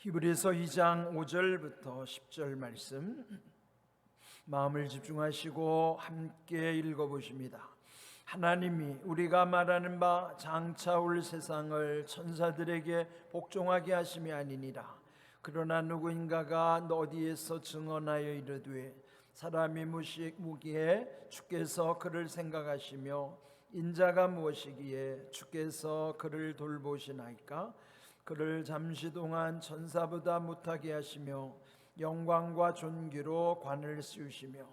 히브리서 2장 5절부터 10절 말씀 마음을 집중하시고 함께 읽어보십니다. 하나님이 우리가 말하는 바 장차 올 세상을 천사들에게 복종하게 하심이 아니니라. 그러나 누구인가가 어디에서 증언하여 이르되 사람이 무기에 주께서 그를 생각하시며 인자가 무엇이기에 주께서 그를 돌보시나이까. 그를 잠시 동안 천사보다 못하게 하시며 영광과 존귀로 관을 씌우시며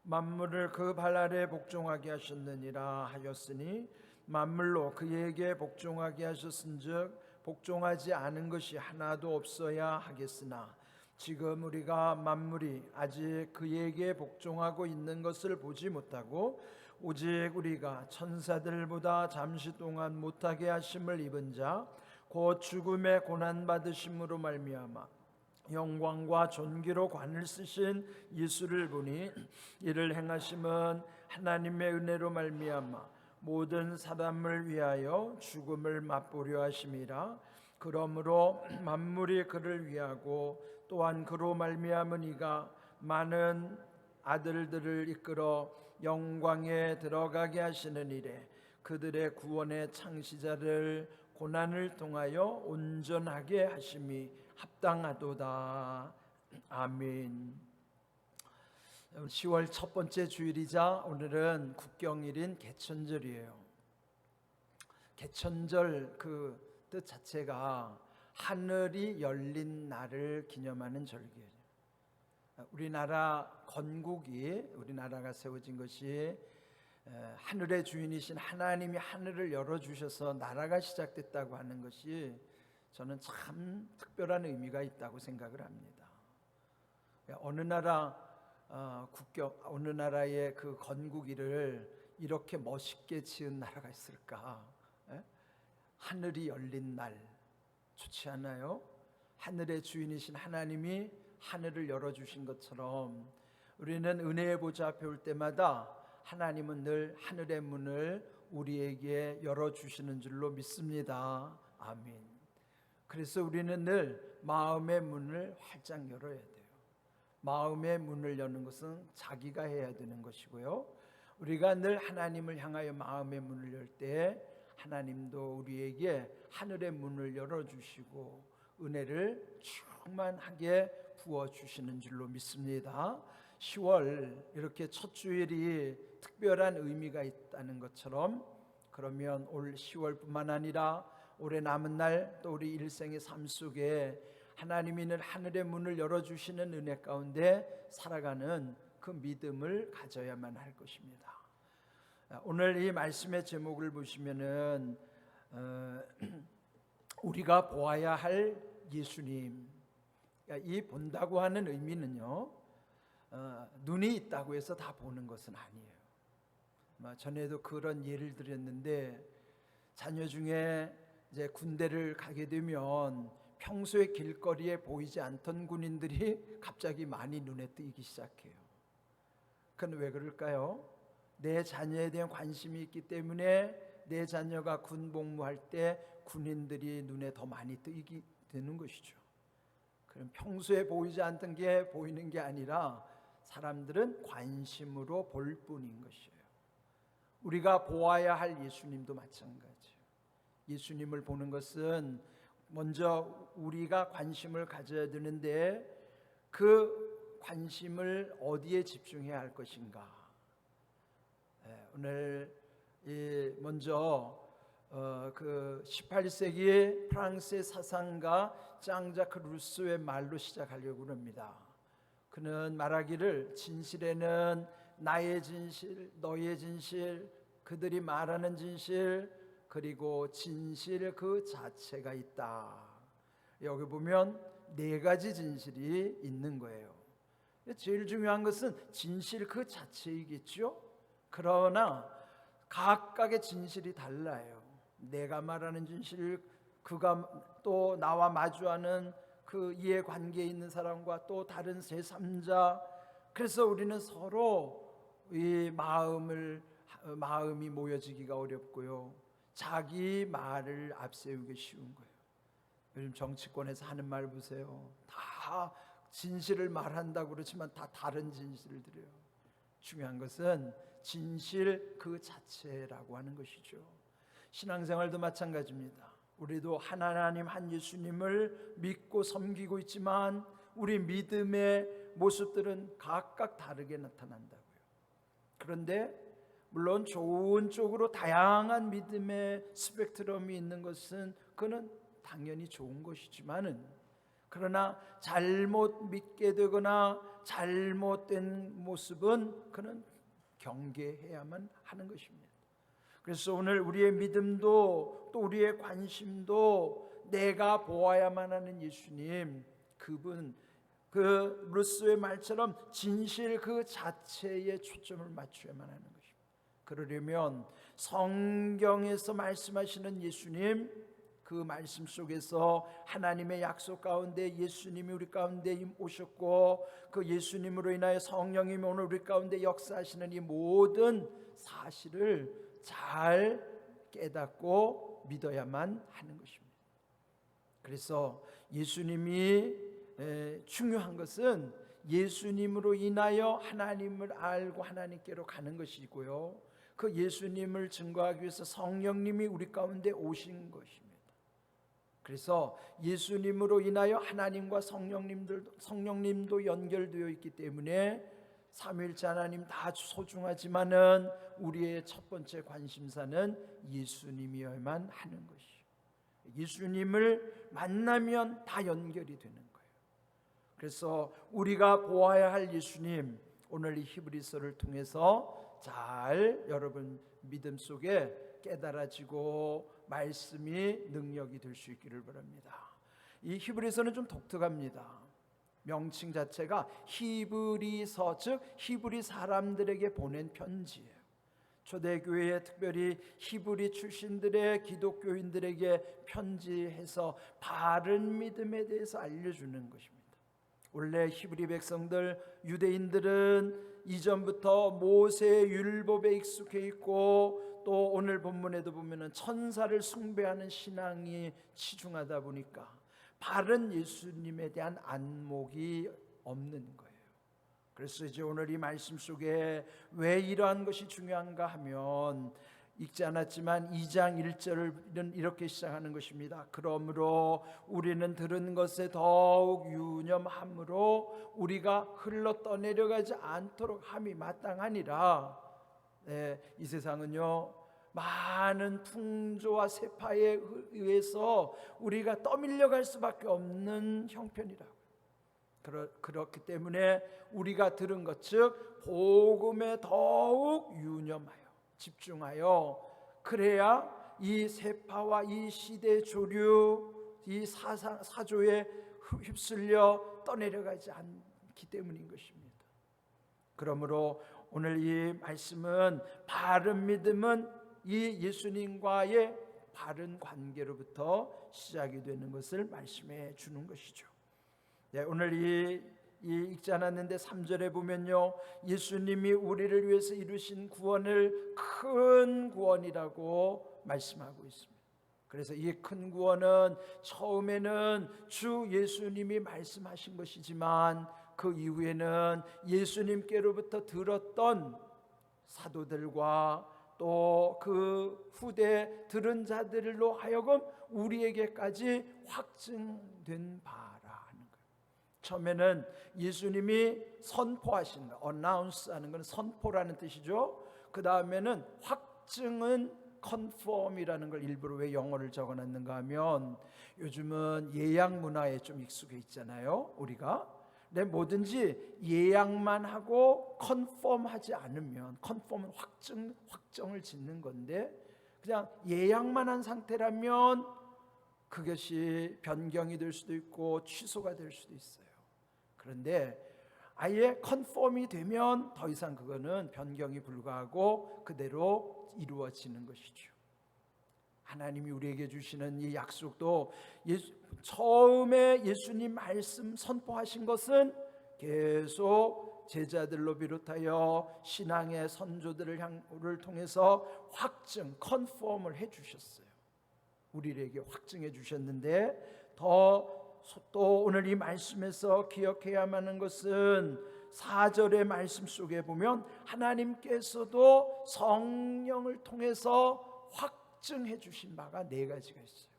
만물을 그 발 아래 복종하게 하셨느니라 하였으니 만물로 그에게 복종하게 하셨은즉 복종하지 않은 것이 하나도 없어야 하겠으나 지금 우리가 만물이 아직 그에게 복종하고 있는 것을 보지 못하고 오직 우리가 천사들보다 잠시 동안 못하게 하심을 입은 자 곧 죽음의 고난 받으심으로 말미암아 영광과 존귀로 관을 쓰신 예수를 보니 이를 행하심은 하나님의 은혜로 말미암아 모든 사람을 위하여 죽음을 맛보려 하심이라. 그러므로 만물이 그를 위하고 또한 그로 말미암은 이가 많은 아들들을 이끌어 영광에 들어가게 하시는 이래 그들의 구원의 창시자를 고난을 통하여 온전하게 하심이 합당하도다. 아멘. 10월 첫 번째 주일이자 오늘은 국경일인 개천절이에요. 개천절 그 뜻 자체가 하늘이 열린 날을 기념하는 절기예요. 우리나라 건국이 우리나라가 세워진 것이 하늘의 주인이신 하나님이 하늘을 열어주셔서 나라가 시작됐다고 하는 것이 저는 참 특별한 의미가 있다고 생각을 합니다. 어느 나라의 그 건국일을 이렇게 멋있게 지은 나라가 있을까? 하늘이 열린 날 좋지 않아요? 하늘의 주인이신 하나님이 하늘을 열어주신 것처럼 우리는 은혜의 보좌 앞에 올 때마다 하나님은 늘 하늘의 문을 우리에게 열어주시는 줄로 믿습니다. 아멘. 그래서 우리는 늘 마음의 문을 활짝 열어야 돼요. 마음의 문을 여는 것은 자기가 해야 되는 것이고요. 우리가 늘 하나님을 향하여 마음의 문을 열 때 하나님도 우리에게 하늘의 문을 열어주시고 은혜를 충만하게 부어주시는 줄로 믿습니다. 10월 이렇게 첫 주일이 특별한 의미가 있다는 것처럼 그러면 올 10월뿐만 아니라 올해 남은 날 또 우리 일생의 삶 속에 하나님이 늘 하늘의 문을 열어주시는 은혜 가운데 살아가는 그 믿음을 가져야만 할 것입니다. 오늘 이 말씀의 제목을 보시면은 우리가 보아야 할 예수님. 이 본다고 하는 의미는요, 눈이 있다고 해서 다 보는 것은 아니에요. 전에도 그런 예를 드렸는데 자녀 중에 이제 군대를 가게 되면 평소에 길거리에 보이지 않던 군인들이 갑자기 많이 눈에 띄기 시작해요. 그건 왜 그럴까요? 내 자녀에 대한 관심이 있기 때문에 내 자녀가 군 복무할 때 군인들이 눈에 더 많이 띄게 되는 것이죠. 그럼 평소에 보이지 않던 게 보이는 게 아니라 사람들은 관심으로 볼 뿐인 것이에요. 우리가 보아야 할 예수님도 마찬가지예요. 예수님을 보는 것은 먼저 우리가 관심을 가져야 되는데 그 관심을 어디에 집중해야 할 것인가? 오늘 먼저 그 18세기 프랑스의 사상가 짱자크 루소의 말로 시작하려고 합니다. 그는 말하기를 진실에는 나의 진실, 너의 진실, 그들이 말하는 진실, 그리고 진실 그 자체가 있다. 여기 보면 네 가지 진실이 있는 거예요. 제일 중요한 것은 진실 그 자체이겠죠. 그러나 각각의 진실이 달라요. 내가 말하는 진실, 그가 또 나와 마주하는 그 이해관계에 있는 사람과 또 다른 제3자. 그래서 우리는 서로 이 마음이 모여지기가 어렵고요, 자기 말을 앞세우기 쉬운 거예요. 요즘 정치권에서 하는 말 보세요. 다 진실을 말한다고 그렇지만 다 다른 진실을 드려요. 중요한 것은 진실 그 자체라고 하는 것이죠. 신앙생활도 마찬가지입니다. 우리도 하나님 한 예수님을 믿고 섬기고 있지만 우리 믿음의 모습들은 각각 다르게 나타난다고요. 그런데 물론 좋은 쪽으로 다양한 믿음의 스펙트럼이 있는 것은 그는 당연히 좋은 것이지만은, 그러나 잘못 믿게 되거나 잘못된 모습은 그는 경계해야만 하는 것입니다. 그래서 오늘 우리의 믿음도 또 우리의 관심도 내가 보아야만 하는 예수님, 그분, 그 루스의 말처럼 진실 그 자체에 초점을 맞춰야만 하는 것입니다. 그러려면 성경에서 말씀하시는 예수님, 그 말씀 속에서 하나님의 약속 가운데 예수님이 우리 가운데 오셨고 그 예수님으로 인하여 성령님이 오늘 우리 가운데 역사하시는 이 모든 사실을 잘 깨닫고 믿어야만 하는 것입니다. 그래서 예수님이 중요한 것은 예수님으로 인하여 하나님을 알고 하나님께로 가는 것이고요, 그 예수님을 증거하기 위해서 성령님이 우리 가운데 오신 것입니다. 그래서 예수님으로 인하여 하나님과 성령님도 연결되어 있기 때문에 삼위일체 하나님 다 소중하지만은 우리의 첫 번째 관심사는 예수님이어야만 하는 것이요, 예수님을 만나면 다 연결이 되는 거예요. 그래서 우리가 보아야 할 예수님, 오늘 이 히브리서를 통해서 잘 여러분 믿음 속에 깨달아지고 말씀이 능력이 될 수 있기를 바랍니다. 이 히브리서는 좀 독특합니다. 명칭 자체가 히브리서, 즉 히브리 사람들에게 보낸 편지예요. 초대교회에 특별히 히브리 출신들의 기독교인들에게 편지해서 바른 믿음에 대해서 알려주는 것입니다. 원래 히브리 백성들, 유대인들은 이전부터 모세의 율법에 익숙해 있고 또 오늘 본문에도 보면은 천사를 숭배하는 신앙이 치중하다 보니까 바른 예수님에 대한 안목이 없는 거예요. 그래서 이제 오늘 이 말씀 속에 왜 이러한 것이 중요한가 하면, 읽지 않았지만 2장 1절은 이렇게 시작하는 것입니다. 그러므로 우리는 들은 것에 더욱 유념함으로 우리가 흘러 떠내려가지 않도록 함이 마땅하니라. 이 세상은요, 많은 풍조와 세파에 의해서 우리가 떠밀려갈 수밖에 없는 형편이라고. 그렇기 때문에 우리가 들은 것, 즉 복음에 더욱 유념하여 집중하여, 그래야 이 세파와 이 시대 조류, 이 사조에 휩쓸려 떠내려가지 않기 때문인 것입니다. 그러므로 오늘 이 말씀은 바른 믿음은 이 예수님과의 바른 관계로부터 시작이 되는 것을 말씀해 주는 것이죠. 오늘 이 읽지 않았는데 3절에 보면요, 예수님이 우리를 위해서 이루신 구원을 큰 구원이라고 말씀하고 있습니다. 그래서 이 큰 구원은 처음에는 주 예수님이 말씀하신 것이지만 그 이후에는 예수님께로부터 들었던 사도들과 또 그 후대 들은 자들로 하여금 우리에게까지 확증된 바라 하는 거예요. 처음에는 예수님이 선포하신 거, announce 하는 것은 선포라는 뜻이죠. 그 다음에는 확증은 confirm이라는 걸 일부러 왜 영어를 적어놨는가 하면, 요즘은 예약 문화에 좀 익숙해 있잖아요, 우리가. 근데 뭐든지 예약만 하고 컨펌하지 않으면, 컨펌은 확정을 짓는 건데, 그냥 예약만 한 상태라면 그것이 변경이 될 수도 있고 취소가 될 수도 있어요. 그런데 아예 컨펌이 되면 더 이상 그거는 변경이 불가하고 그대로 이루어지는 것이죠. 하나님이 우리에게 주시는 이 약속도 처음에 예수님 말씀 선포하신 것은 계속 제자들로 비롯하여 신앙의 선조들을 통해서 확증, 컨펌을 해주셨어요. 우리에게 확증해 주셨는데, 또 오늘 이 말씀에서 기억해야만 하는 것은 4절의 말씀 속에 보면 하나님께서도 성령을 통해서 확증해 주신 바가 4가지가 있어요.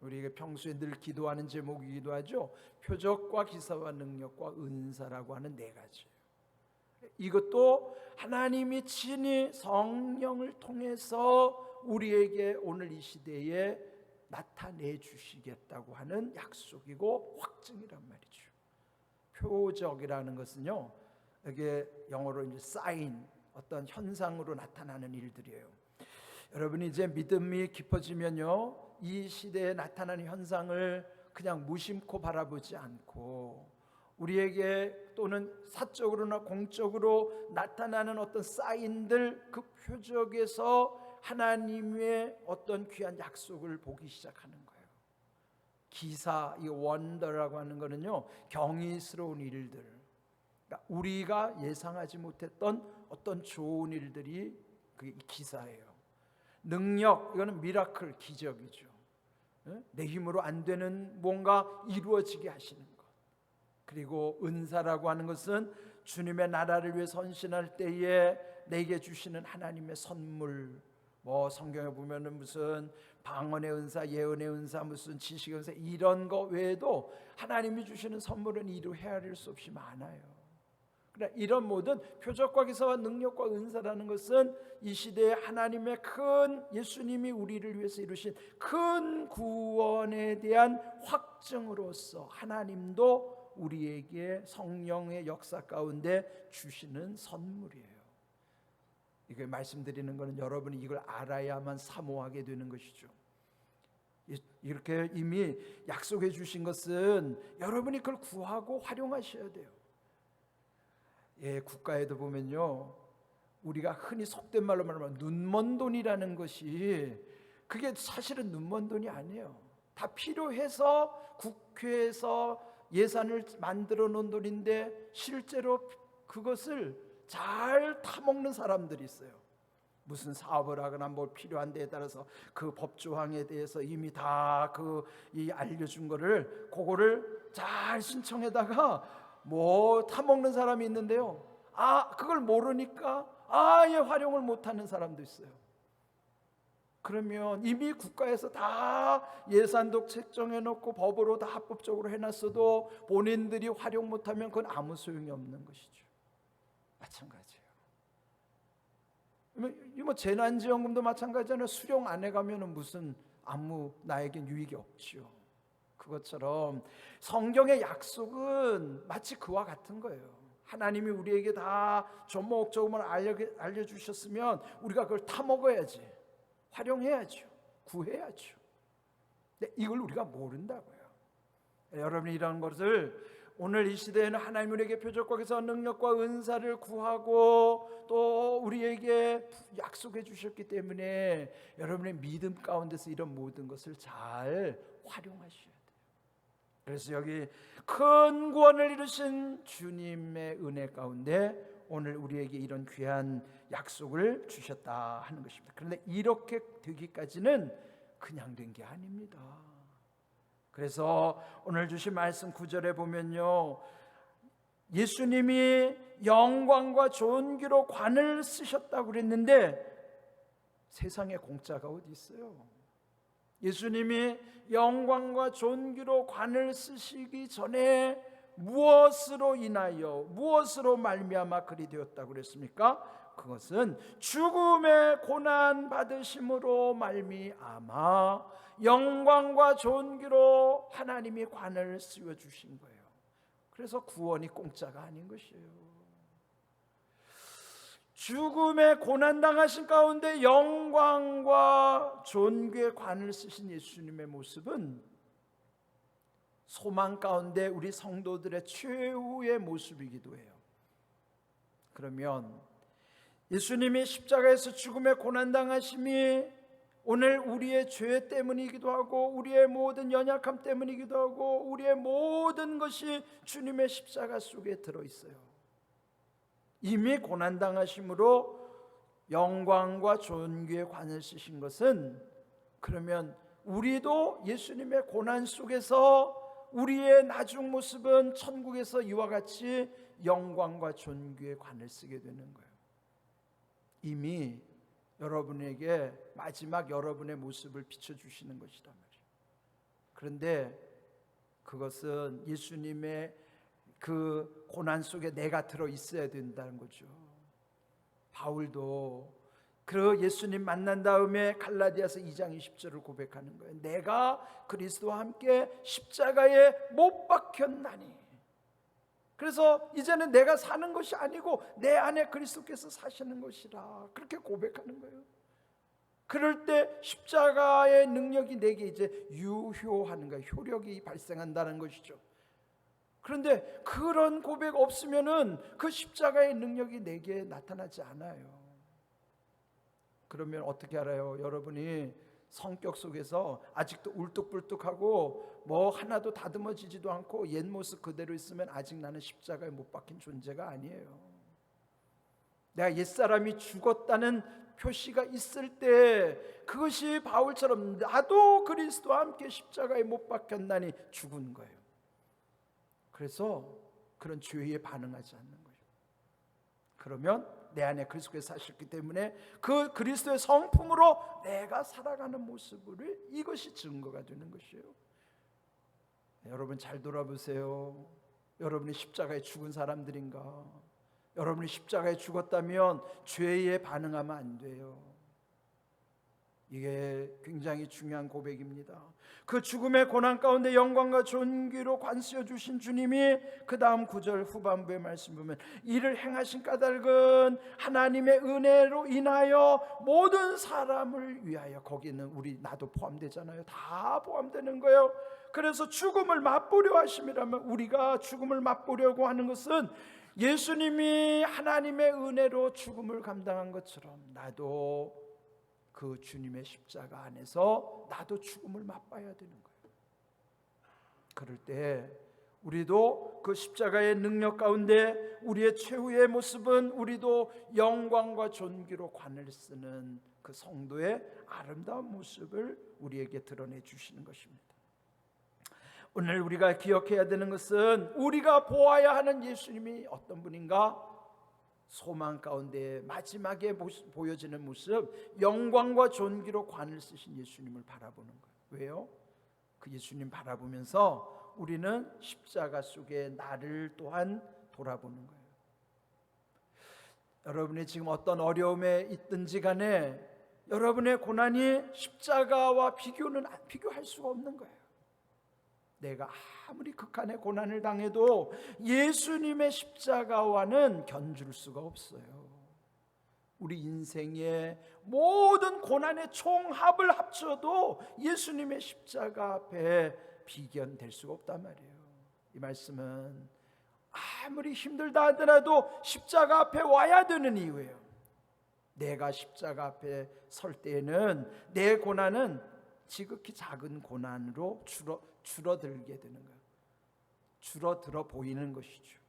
우리가 평소에 늘 기도하는 제목이기도 하죠. 표적과 기사와 능력과 은사라고 하는 4가지. 이것도 하나님이 친히 성령을 통해서 우리에게 오늘 이 시대에 나타내 주시겠다고 하는 약속이고 확증이란 말이죠. 표적이라는 것은요, 이게 영어로 이제 사인, 어떤 현상으로 나타나는 일들이에요. 여러분이 이제 믿음이 깊어지면요, 이 시대에 나타나는 현상을 그냥 무심코 바라보지 않고 우리에게 또는 사적으로나 공적으로 나타나는 어떤 사인들, 그 표적에서 하나님의 어떤 귀한 약속을 보기 시작하는 거예요. 기사, 이 원더라고 하는 거는요, 경이스러운 일들, 그러니까 우리가 예상하지 못했던 어떤 좋은 일들이 그게 기사예요. 능력, 이거는 미라클, 기적이죠. 내 힘으로 안 되는 뭔가 이루어지게 하시는 것. 그리고 은사라고 하는 것은 주님의 나라를 위해 헌신할 때에 내게 주시는 하나님의 선물. 뭐 성경에 보면은 무슨 방언의 은사, 예언의 은사, 무슨 지식의 은사, 이런 거 외에도 하나님이 주시는 선물은 이루 헤아릴 수 없이 많아요. 그러나 이런 모든 표적과 기사와 능력과 은사라는 것은 이 시대에 하나님의 큰, 예수님이 우리를 위해서 이루신 큰 구원에 대한 확증으로서 하나님도 우리에게 성령의 역사 가운데 주시는 선물이에요. 이게 말씀드리는 것은 여러분이 이걸 알아야만 사모하게 되는 것이죠. 이렇게 이미 약속해 주신 것은 여러분이 그걸 구하고 활용하셔야 돼요. 예, 국가에도 보면요, 우리가 흔히 속된 말로 말하면 눈먼 돈이라는 것이, 그게 사실은 눈먼 돈이 아니에요. 다 필요해서 국회에서 예산을 만들어 놓은 돈인데 실제로 그것을 잘 타먹는 사람들이 있어요. 무슨 사업을 하거나 뭘 필요한 데에 따라서 그 법조항에 대해서 이미 다 알려준 거를, 그거를 잘 신청에다가 뭐 타먹는 사람이 있는데요, 그걸 모르니까 아예 활용을 못하는 사람도 있어요. 그러면 이미 국가에서 다 예산도 책정해 놓고 법으로 다 합법적으로 해놨어도 본인들이 활용 못하면 그건 아무 소용이 없는 것이죠. 마찬가지예요. 뭐 재난지원금도 마찬가지잖아요. 수령 안 해가면은 무슨 아무 나에겐 유익이 없죠. 그것처럼 성경의 약속은 마치 그와 같은 거예요. 하나님이 우리에게 다 조목조목을 알려주셨으면 우리가 그걸 타먹어야지, 활용해야죠, 구해야죠. 근데 이걸 우리가 모른다고요. 여러분이 이런 것을 오늘 이 시대에는 하나님 우리에게 표적과 기사와 능력과 은사를 구하고 또 우리에게 약속해 주셨기 때문에 여러분의 믿음 가운데서 이런 모든 것을 잘 활용하셔야 돼요. 그래서 여기 큰 구원을 이루신 주님의 은혜 가운데 오늘 우리에게 이런 귀한 약속을 주셨다 하는 것입니다. 그런데 이렇게 되기까지는 그냥 된 게 아닙니다. 그래서 오늘 주신 말씀 9절에 보면요, 예수님이 영광과 존귀로 관을 쓰셨다고 그랬는데 세상에 공짜가 어디 있어요? 예수님이 영광과 존귀로 관을 쓰시기 전에 무엇으로 인하여, 무엇으로 말미암아 그리 되었다고 그랬습니까? 그것은 죽음의 고난 받으심으로 말미암아 영광과 존귀로 하나님이 관을 씌워 주신 거예요. 그래서 구원이 공짜가 아닌 것이에요. 죽음의 고난 당하신 가운데 영광과 존귀의 관을 쓰신 예수님의 모습은 소망 가운데 우리 성도들의 최후의 모습이기도 해요. 그러면 예수님이 십자가에서 죽음의 고난 당하심이 오늘 우리의 죄 때문이기도 하고 우리의 모든 연약함 때문이기도 하고 우리의 모든 것이 주님의 십자가 속에 들어있어요. 이미 고난당하심으로 영광과 존귀의 관을 쓰신 것은, 그러면 우리도 예수님의 고난 속에서 우리의 나중 모습은 천국에서 이와 같이 영광과 존귀의 관을 쓰게 되는 거예요. 이미 여러분에게 마지막 여러분의 모습을 비춰주시는 것이란 말이에요. 그런데 그것은 예수님의 그 고난 속에 내가 들어 있어야 된다는 거죠. 바울도 그 예수님 만난 다음에 갈라디아서 2장 20절을 고백하는 거예요. 내가 그리스도와 함께 십자가에 못 박혔나니. 그래서 이제는 내가 사는 것이 아니고 내 안에 그리스도께서 사시는 것이라, 그렇게 고백하는 거예요. 그럴 때 십자가의 능력이 내게 이제 유효하는 거예요. 효력이 발생한다는 것이죠. 그런데 그런 고백 없으면은 그 십자가의 능력이 내게 나타나지 않아요. 그러면 어떻게 알아요? 여러분이 성격 속에서 아직도 울뚝불뚝하고 뭐 하나도 다듬어지지도 않고 옛 모습 그대로 있으면 아직 나는 십자가에 못 박힌 존재가 아니에요. 내가 옛사람이 죽었다는 표시가 있을 때 그것이 바울처럼 나도 그리스도와 함께 십자가에 못 박혔나니 죽은 거예요. 그래서 그런 죄에 반응하지 않는 거예요. 그러면 내 안에 그리스도께서 사셨기 때문에 그 그리스도의 성품으로 내가 살아가는 모습을, 이것이 증거가 되는 것이에요. 여러분 잘 돌아보세요. 여러분이 십자가에 죽은 사람들인가? 여러분이 십자가에 죽었다면 죄에 반응하면 안 돼요. 이게 굉장히 중요한 고백입니다. 그 죽음의 고난 가운데 영광과 존귀로 관수여 주신 주님이 그 다음 9절 후반부의 말씀 보면 이를 행하신 까닭은 하나님의 은혜로 인하여 모든 사람을 위하여, 거기는 우리 나도 포함되잖아요. 다 포함되는 거예요. 그래서 죽음을 맛보려 하심이라면, 우리가 죽음을 맛보려고 하는 것은 예수님이 하나님의 은혜로 죽음을 감당한 것처럼 나도 그 주님의 십자가 안에서 나도 죽음을 맛봐야 되는 거예요. 그럴 때 우리도 그 십자가의 능력 가운데 우리의 최후의 모습은 우리도 영광과 존귀로 관을 쓰는 그 성도의 아름다운 모습을 우리에게 드러내 주시는 것입니다. 오늘 우리가 기억해야 되는 것은 우리가 보아야 하는 예수님이 어떤 분인가? 소망 가운데 마지막에 보여지는 모습, 영광과 존귀로 관을 쓰신 예수님을 바라보는 거예요. 왜요? 그 예수님 바라보면서 우리는 십자가 속에 나를 또한 돌아보는 거예요. 여러분이 지금 어떤 어려움에 있든지 간에 여러분의 고난이 십자가와 비교할 수가 없는 거예요. 내가 아무리 극한의 고난을 당해도 예수님의 십자가와는 견줄 수가 없어요. 우리 인생의 모든 고난의 총합을 합쳐도 예수님의 십자가 앞에 비견될 수가 없단 말이에요. 이 말씀은 아무리 힘들다 하더라도 십자가 앞에 와야 되는 이유예요. 내가 십자가 앞에 설 때에는 내 고난은 지극히 작은 고난으로 줄어들게 되는 거예요. 줄어들어 보이는 것이죠.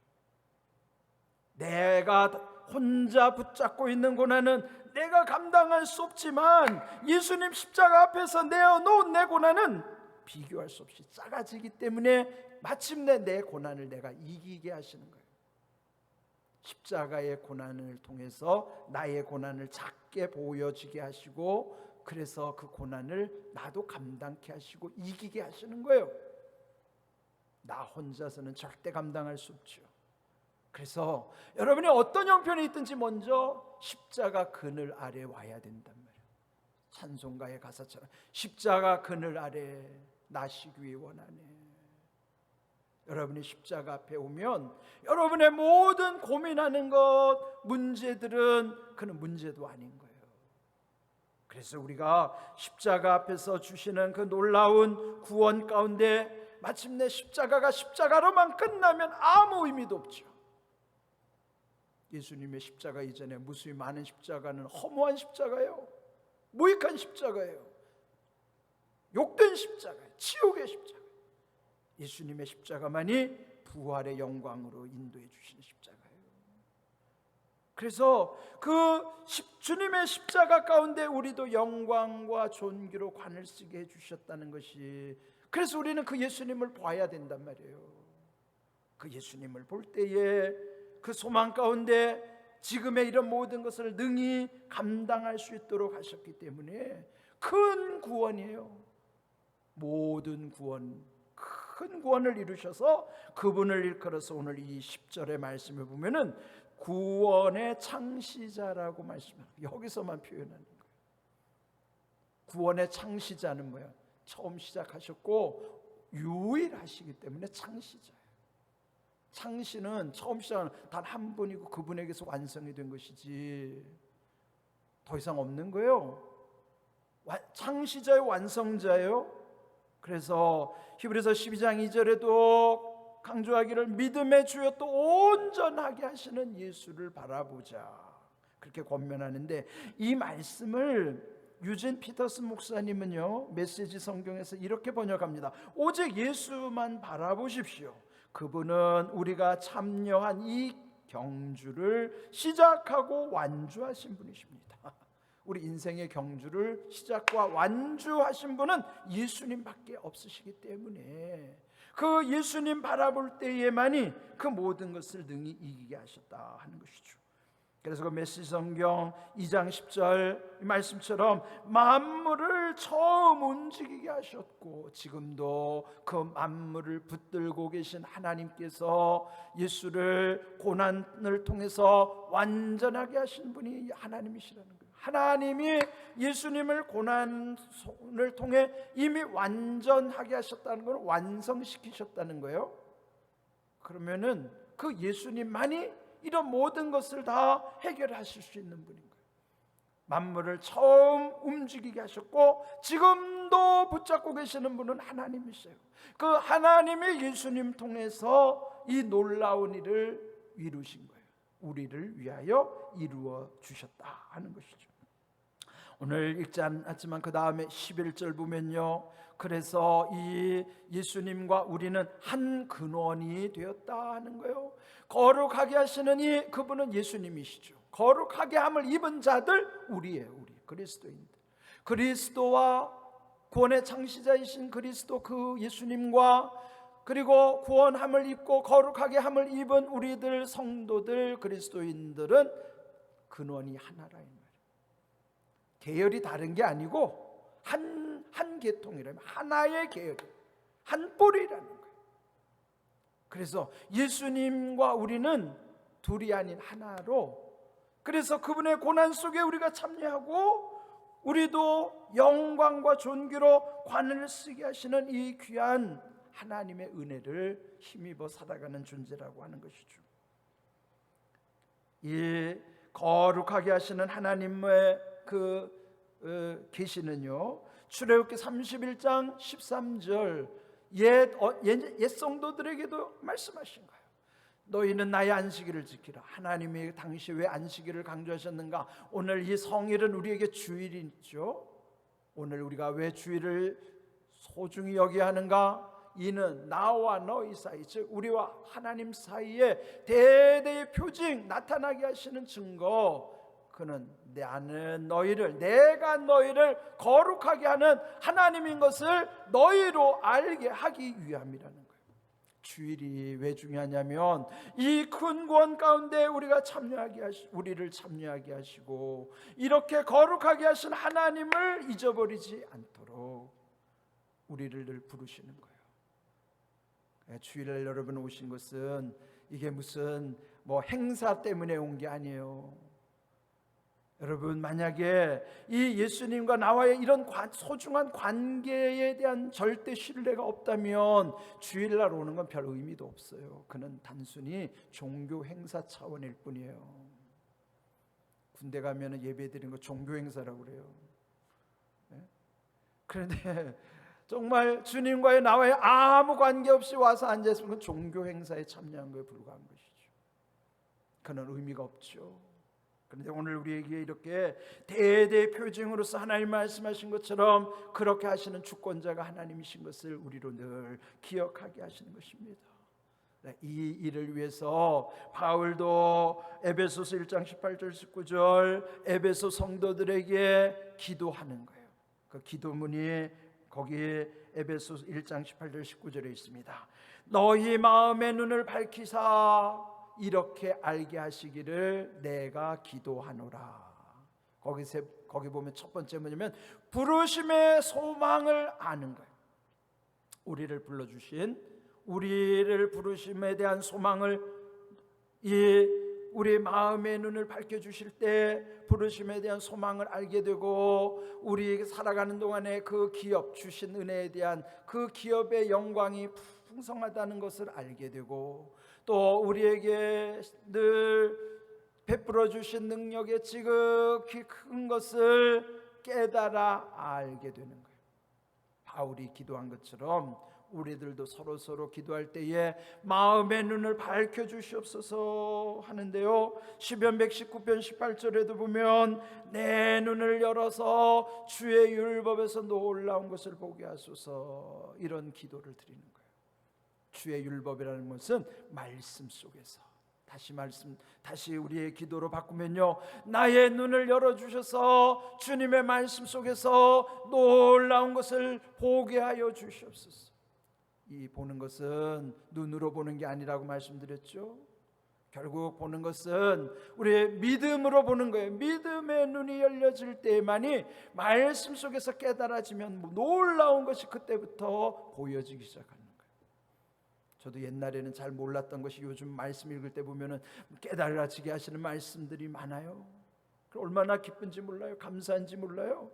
내가 혼자 붙잡고 있는 고난은 내가 감당할 수 없지만 예수님 십자가 앞에서 내어놓은 내 고난은 비교할 수 없이 작아지기 때문에 마침내 내 고난을 내가 이기게 하시는 거예요. 십자가의 고난을 통해서 나의 고난을 작게 보여지게 하시고, 그래서 그 고난을 나도 감당케 하시고 이기게 하시는 거예요. 나 혼자서는 절대 감당할 수 없죠. 그래서 여러분이 어떤 형편이 있든지 먼저 십자가 그늘 아래 와야 된단 말이에요. 찬송가의 가사처럼 십자가 그늘 아래 나시기 원하네. 여러분이 십자가 앞에 오면 여러분의 모든 고민하는 것, 문제들은 그는 문제도 아닌 거예요. 그래서 우리가 십자가 앞에서 주시는 그 놀라운 구원 가운데 마침내 십자가가 십자가로만 끝나면 아무 의미도 없죠. 예수님의 십자가 이전에 무수히 많은 십자가는 허무한 십자가예요. 무익한 십자가예요. 욕된 십자가예요. 치욕의 십자가. 예수님의 십자가만이 부활의 영광으로 인도해 주시는 십자가예요. 그래서 주님의 십자가 가운데 우리도 영광과 존귀로 관을 쓰게 해주셨다는 것이, 그래서 우리는 그 예수님을 봐야 된단 말이에요. 그 예수님을 볼 때에 그 소망 가운데 지금의 이런 모든 것을 능히 감당할 수 있도록 하셨기 때문에 큰 구원이에요. 모든 구원, 큰 구원을 이루셔서 그분을 일컬어서 오늘 이 10절의 말씀을 보면은 구원의 창시자라고 말씀합니다. 여기서만 표현하는 거예요. 구원의 창시자는 뭐야? 처음 시작하셨고 유일하시기 때문에 창시자예요. 창시는 처음 시작은 단 한 분이고 그분에게서 완성이 된 것이지 더 이상 없는 거예요. 창시자의 완성자예요. 그래서 히브리서 12장 2절에도 강조하기를 믿음의 주여 또 온전하게 하시는 예수를 바라보자, 그렇게 권면하는데, 이 말씀을 유진 피터슨 목사님은요 메시지 성경에서 이렇게 번역합니다. 오직 예수만 바라보십시오. 그분은 우리가 참여한 이 경주를 시작하고 완주하신 분이십니다. 우리 인생의 경주를 시작과 완주하신 분은 예수님밖에 없으시기 때문에 그 예수님 바라볼 때에만이 그 모든 것을 능히 이기게 하셨다 하는 것이죠. 그래서 그 메시지 성경 2장 10절 말씀처럼 만물을 처음 움직이게 하셨고 지금도 그 만물을 붙들고 계신 하나님께서 예수를 고난을 통해서 완전하게 하신 분이 하나님이시라는 거예요. 하나님이 예수님을 고난을 통해 이미 완전하게 하셨다는 걸, 완성시키셨다는 거예요. 그러면은 그 예수님만이 이런 모든 것을 다 해결하실 수 있는 분인 거예요. 만물을 처음 움직이게 하셨고 지금도 붙잡고 계시는 분은 하나님이세요. 그 하나님이 예수님 통해서 이 놀라운 일을 이루신 거예요. 우리를 위하여 이루어 주셨다 하는 것이죠. 오늘 읽지 않았지만 그 다음에 11절 보면요, 그래서 이 예수님과 우리는 한 근원이 되었다 하는 거예요. 거룩하게 하시는 이 그분은 예수님이시죠. 거룩하게 함을 입은 자들 우리예요. 우리 그리스도인들, 그리스도와 구원의 창시자이신 그리스도 그 예수님과 그리고 구원함을 입고 거룩하게 함을 입은 우리들 성도들 그리스도인들은 근원이 하나라 이 말이에요. 계열이 다른 게 아니고 한 계통이라면 하나의 계열, 한 뿌리라는 거예요. 그래서 예수님과 우리는 둘이 아닌 하나로, 그래서 그분의 고난 속에 우리가 참여하고 우리도 영광과 존귀로 관을 쓰게 하시는 이 귀한 하나님의 은혜를 힘입어 살아가는 존재라고 하는 것이죠. 이 거룩하게 하시는 하나님의 계시는요 출애굽기 31장 13절 옛 성도들에게도 말씀하신 거예요. 너희는 나의 안식일을 지키라. 하나님이 당시 왜 안식일을 강조하셨는가? 오늘 이 성일은 우리에게 주일이죠. 오늘 우리가 왜 주일을 소중히 여겨야 하는가? 이는 나와 너희 사이, 즉 우리와 하나님 사이에 대대의 표징, 나타나게 하시는 증거, 그는 내가 너희를 거룩하게 하는 하나님인 것을 너희로 알게 하기 위함이라는 거예요. 주일이 왜 중요하냐면 이 큰 구원 가운데 우리를 참여하게 하시고 이렇게 거룩하게 하신 하나님을 잊어버리지 않도록 우리를 늘 부르시는 거예요. 주일날 여러분 오신 것은 이게 무슨 행사 때문에 온 게 아니에요. 여러분, 만약에 이 예수님과 나와의 이런 소중한 관계에 대한 절대 신뢰가 없다면 주일날 오는 건 별 의미도 없어요. 그는 단순히 종교 행사 차원일 뿐이에요. 군대 가면 예배 드리는 거 종교 행사라고 그래요. 그런데 정말 주님과의 나와의 아무 관계없이 와서 앉아있으면 그건 종교 행사에 참여한 거에 불과한 것이죠. 그는 의미가 없죠. 그런데 오늘 우리에게 이렇게 대대 표징으로서 하나님 말씀하신 것처럼 그렇게 하시는 주권자가 하나님이신 것을 우리로 늘 기억하게 하시는 것입니다. 이 일을 위해서 바울도 에베소서 1장 18절 19절 에베소 성도들에게 기도하는 거예요. 그 기도문이 거기 에베소 1장 18절 19절에 있습니다. 너희 마음의 눈을 밝히사 이렇게 알게 하시기를 내가 기도하노라. 거기 보면 첫 번째 뭐냐면 부르심의 소망을 아는 거예요. 우리를 부르심에 대한 소망을 우리 마음의 눈을 밝혀주실 때 부르심에 대한 소망을 알게 되고 우리 살아가는 동안에 그 기업 주신 은혜에 대한 그 기업의 영광이 풍성하다는 것을 알게 되고 또 우리에게 늘 베풀어 주신 능력의 지극히 큰 것을 깨달아 알게 되는 거예요. 바울이 기도한 것처럼 우리들도 서로 기도할 때에 마음의 눈을 밝혀 주시옵소서 하는데요. 시편 119편 18절에도 보면 내 눈을 열어서 주의 율법에서 놀라운 것을 보게 하소서 이런 기도를 드리는 거예요. 주의 율법이라는 것은 말씀 속에서 다시 우리의 기도로 바꾸면요, 나의 눈을 열어주셔서 주님의 말씀 속에서 놀라운 것을 보게 하여 주시옵소서. 이 보는 것은 눈으로 보는 게 아니라고 말씀드렸죠. 결국 보는 것은 우리의 믿음으로 보는 거예요. 믿음의 눈이 열려질 때만이 말씀 속에서 깨달아지면 놀라운 것이 그때부터 보여지기 시작합니다. 저도 옛날에는 잘 몰랐던 것이 요즘 말씀 읽을 때 보면은 깨달아지게 하시는 말씀들이 많아요. 얼마나 기쁜지 몰라요. 감사한지 몰라요.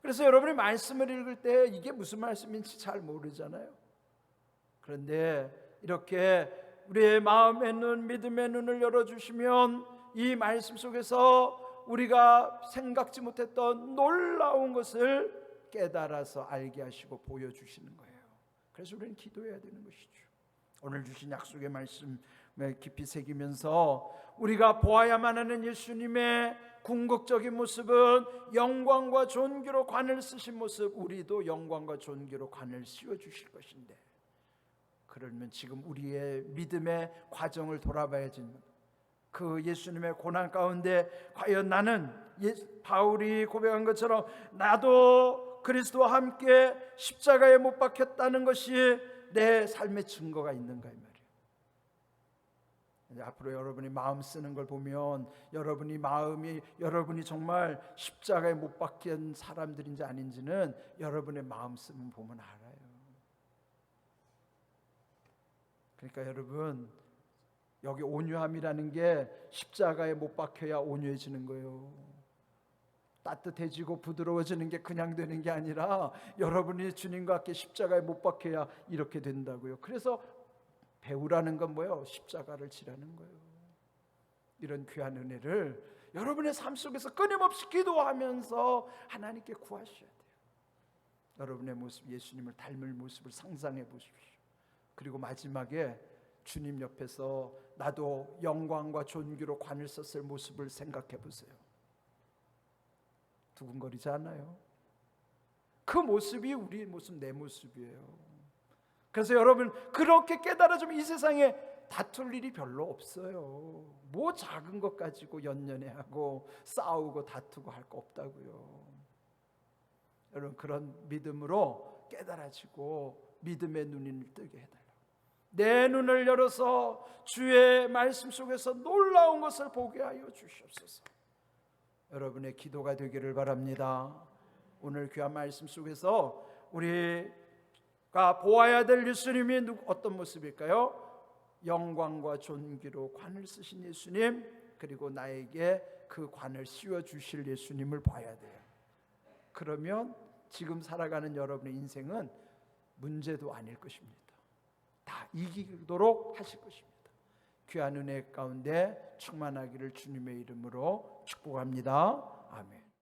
그래서 여러분이 말씀을 읽을 때 이게 무슨 말씀인지 잘 모르잖아요. 그런데 이렇게 우리의 마음의 눈, 믿음의 눈을 열어주시면 이 말씀 속에서 우리가 생각지 못했던 놀라운 것을 깨달아서 알게 하시고 보여주시는 거예요. 그래서 우리는 기도해야 되는 것이죠. 오늘 주신 약속의 말씀에 깊이 새기면서 우리가 보아야만 하는 예수님의 궁극적인 모습은 영광과 존귀로 관을 쓰신 모습, 우리도 영광과 존귀로 관을 씌워주실 것인데, 그러면 지금 우리의 믿음의 과정을 돌아봐야지. 그 예수님의 고난 가운데 과연 나는 바울이 고백한 것처럼 나도 그리스도와 함께 십자가에 못 박혔다는 것이 내 삶의 증거가 있는가 이 말이에요. 앞으로 여러분이 마음 쓰는 걸 보면 여러분이 정말 십자가에 못 박힌 사람들인지 아닌지는 여러분의 마음 쓰면 보면 알아요. 그러니까 여러분, 여기 온유함이라는 게 십자가에 못 박혀야 온유해지는 거예요. 따뜻해지고 부드러워지는 게 그냥 되는 게 아니라 여러분이 주님과 함께 십자가에 못 박혀야 이렇게 된다고요. 그래서 배우라는 건 뭐예요? 십자가를 지라는 거예요. 이런 귀한 은혜를 여러분의 삶 속에서 끊임없이 기도하면서 하나님께 구하셔야 돼요. 여러분의 모습, 예수님을 닮을 모습을 상상해 보십시오. 그리고 마지막에 주님 옆에서 나도 영광과 존귀로 관을 썼을 모습을 생각해 보세요. 두근거리지 않아요? 그 모습이 우리의 모습, 내 모습이에요. 그래서 여러분, 그렇게 깨달아지면 이 세상에 다툴 일이 별로 없어요. 뭐 작은 것 가지고 연연해하고 싸우고 다투고 할 거 없다고요. 여러분, 그런 믿음으로 깨달아지고 믿음의 눈을 뜨게 해달라고. 내 눈을 열어서 주의 말씀 속에서 놀라운 것을 보게 하여 주시옵소서. 여러분의 기도가 되기를 바랍니다. 오늘 귀한 말씀 속에서 우리가 보아야 될 예수님이 어떤 모습일까요? 영광과 존귀로 관을 쓰신 예수님, 그리고 나에게 그 관을 씌워주실 예수님을 봐야 돼요. 그러면 지금 살아가는 여러분의 인생은 문제도 아닐 것입니다. 다 이기도록 하실 것입니다. 귀한 은혜 가운데 충만하기를 주님의 이름으로 축복합니다. 아멘.